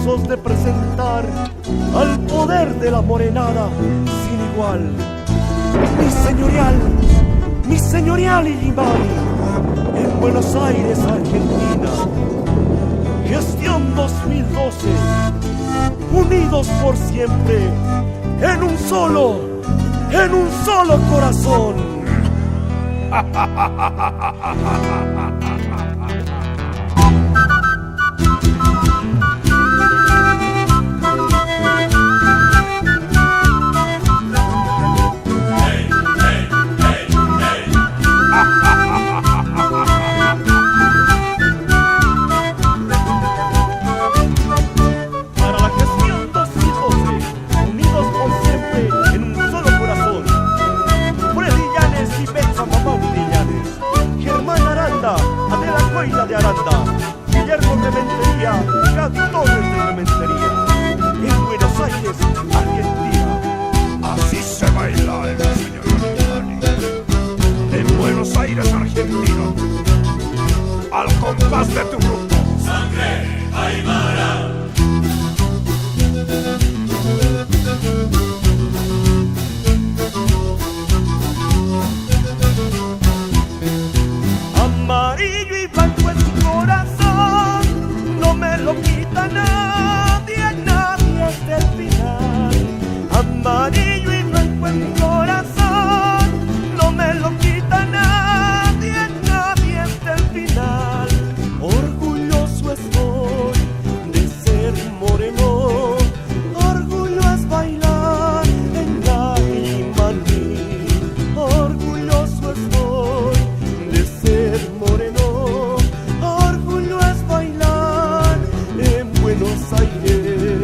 orgullosos de presentar al poder de la morenada sin igual. Mi señorial Illimani, en Buenos Aires, Argentina. Gestión 2012, unidos por siempre, en un solo corazón. De Aranda, Guillermo Rementería, cantores de Rementería, en Buenos Aires, Argentina. Así se baila el señor Illimani, en Buenos Aires, Argentina, al compás de tu grupo. Sangre aymara. Amarillo y blanco es tu corazón, no me lo quita nadie hasta el final. Amarillo y blanco es tu corazón, no me lo quita nadie hasta el final. Orgulloso estoy de ser moreno, orgullo es bailar en la Illimani. Orgulloso estoy de ser moreno, orgullo es bailar en Buenos Aires.